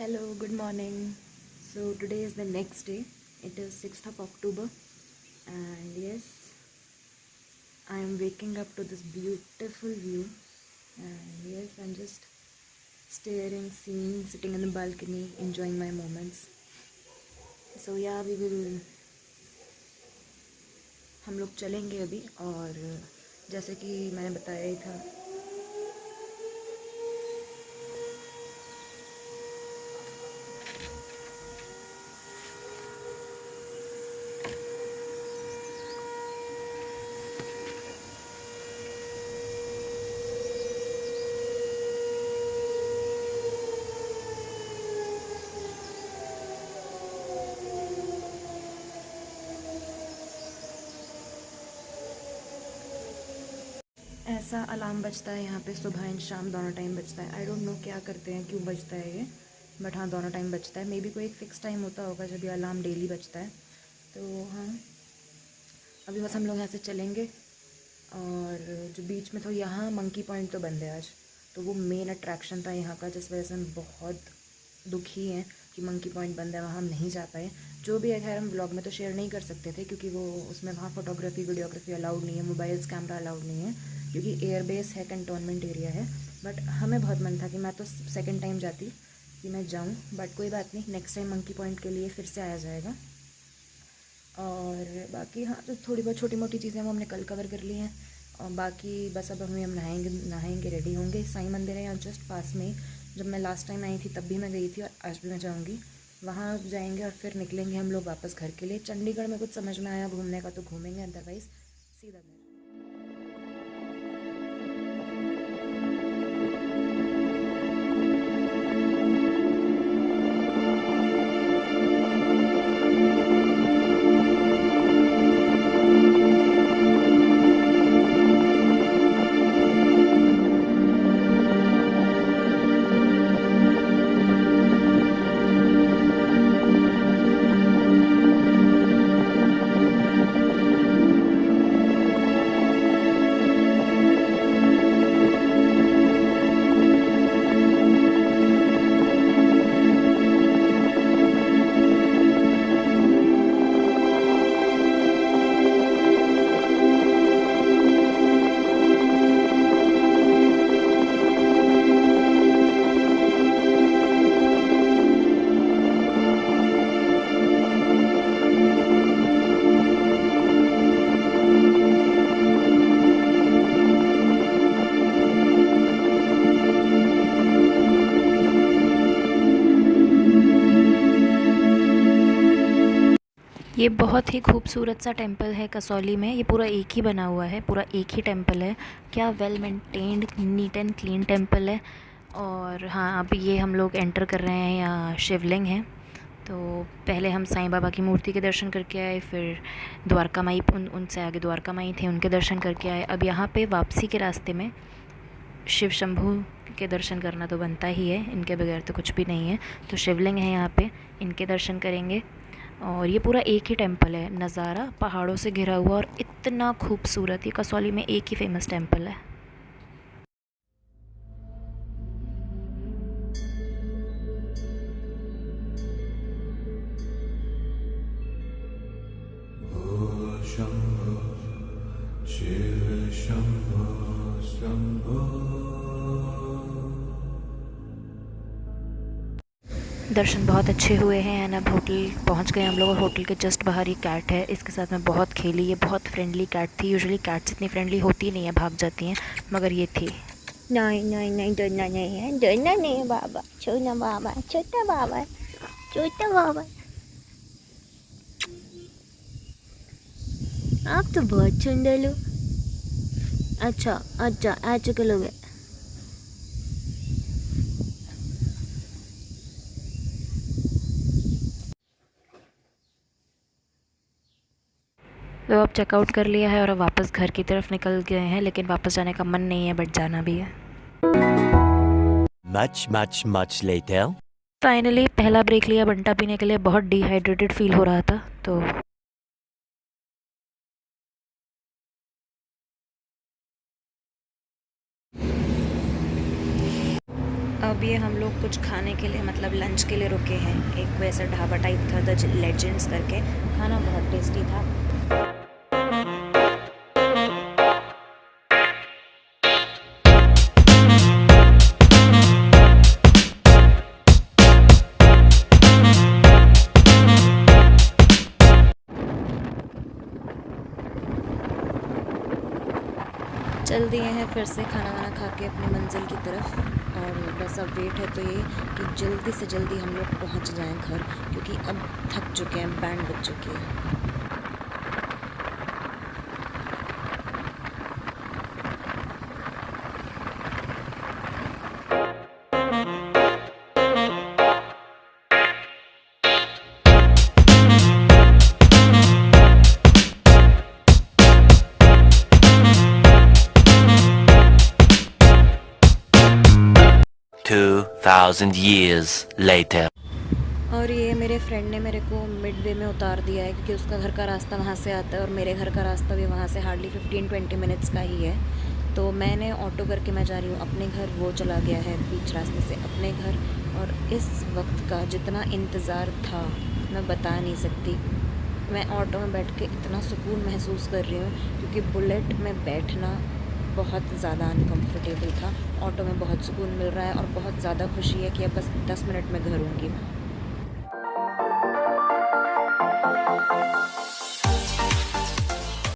Hello, good morning. So today is the next day. It is 6th of October, and yes, I am waking up to this beautiful view. And yes, I'm just staring, seeing, sitting in the balcony, enjoying my moments. So yeah, हम लोग चलेंगे अभी, और जैसे कि मैंने बताया ही था, ऐसा अलार्म बजता है यहाँ पे, सुबह एंड शाम दोनों टाइम बजता है। आई डोंट नो क्या करते हैं, क्यों बजता है ये, बट हाँ दोनों टाइम बजता है। मे बी कोई एक फ़िक्स टाइम होता होगा जब ये अलार्म डेली बजता है। तो हाँ, अभी बस हम लोग यहाँ से चलेंगे, और जो बीच में, तो यहाँ मंकी पॉइंट तो बंद है आज, तो वो मेन अट्रैक्शन था यहाँ का, जिस वजह से हम बहुत दुखी हैं कि मंकी पॉइंट बंद है, वहाँ हम नहीं जा पाए। जो भी है, खैर हम व्लॉग में तो शेयर नहीं कर सकते थे, क्योंकि वो उसमें वहाँ फ़ोटोग्राफी वीडियोग्राफी अलाउड नहीं है, मोबाइल्स कैमरा अलाउड नहीं है, क्योंकि एयरबेस है, कंटोनमेंट एरिया है। बट हमें बहुत मन था कि मैं तो सेकेंड टाइम जाती कि मैं जाऊँ, बट कोई बात नहीं, नेक्स्ट टाइम मंकी पॉइंट के लिए फिर से आया जाएगा। और बाकी हाँ, जो थोड़ी बहुत छोटी मोटी चीज़ें वो हमने कल कवर कर ली हैं, और बाकी बस अब हम नहाएंगे नहाएंगे, रेडी होंगे। साईं मंदिर है यहाँ जस्ट पास में ही, जब मैं लास्ट टाइम आई थी तब भी मैं गई थी, और आज भी मैं जाऊँगी। वहाँ जाएंगे और फिर निकलेंगे हम लोग वापस घर के लिए। चंडीगढ़ में कुछ समझ में आया घूमने का तो घूमेंगे, अदरवाइज़ सीधा घर। ये बहुत ही खूबसूरत सा टेंपल है कसौली में। ये पूरा एक ही बना हुआ है, पूरा एक ही टेंपल है। क्या well maintained, neat and clean temple है। और हाँ, अभी ये हम लोग एंटर कर रहे हैं, यहाँ शिवलिंग है। तो पहले हम साईं बाबा की मूर्ति के दर्शन करके आए, फिर द्वारका माई, उनसे आगे द्वारका माई थे, उनके दर्शन करके आए। अब यहाँ पे वापसी के रास्ते में शिव शंभू के दर्शन करना तो बनता ही है, इनके बगैर तो कुछ भी नहीं है। तो शिवलिंग है यहाँ पे, इनके दर्शन करेंगे। और ये पूरा एक ही टेंपल है, नज़ारा पहाड़ों से घिरा हुआ, और इतना खूबसूरत। ये कसौली में एक ही फेमस टेंपल है। शंभो शिव शंभो शंभो। दर्शन बहुत अच्छे हुए हैं, एंड अब होटल पहुंच गए हम लोग। और होटल के जस्ट बाहर ही कैट है, इसके साथ मैं बहुत खेली। ये बहुत फ्रेंडली कैट थी। यूजुअली कैट्स इतनी फ्रेंडली होती नहीं है, भाग जाती हैं, मगर ये थी। नहीं नहीं नहीं, डरना नहीं है, डरना नहीं है बाबा, छोटा बाबा, छोटा बाबा, छोटा बाबा। आप तो बहुत सुंदर लो। अच्छा अच्छा, आ चुके लोग हैं। तो अब चेकआउट कर लिया है और अब वापस घर की तरफ निकल गए हैं, लेकिन वापस जाने का मन नहीं है, बट जाना भी है। Much later. फाइनली पहला ब्रेक लिया बंटा पीने के लिए। बहुत डिहाइड्रेटेड फील हो रहा था, तो अब ये हम लोग कुछ खाने के लिए मतलब लंच के लिए रुके हैं। एक वैसा ढाबा टाइप था द लेजेंड्स करके, खाना बहुत टेस्टी था। चल दिए हैं फिर से खाना वाना खा के अपनी मंजिल की तरफ, और बस अब वेट है तो ये कि जल्दी से जल्दी हम लोग पहुंच जाएं घर, क्योंकि अब थक चुके हैं, बैंड बज चुकी है। Two 2,000 years later. और ये मेरे फ्रेंड ने मेरे को मिड वे में उतार दिया है, क्योंकि उसका घर का रास्ता वहाँ से आता है और मेरे घर का रास्ता भी वहाँ से हार्डली 15-20 मिनट्स का ही है। तो मैंने ऑटो करके मैं जा रही हूँ अपने घर, वो चला गया है बीच रास्ते से अपने घर। और इस वक्त का जितना इंतज़ार था मैं बता नहीं सकती। मैं ऑटो में बैठ के इतना सुकून महसूस कर रही हूँ, क्योंकि बुलेट में बैठना बहुत ज़्यादा अनकम्फर्टेबल था। ऑटो में बहुत सुकून मिल रहा है और बहुत ज़्यादा खुशी है कि अब बस 10 मिनट में घर होंगी।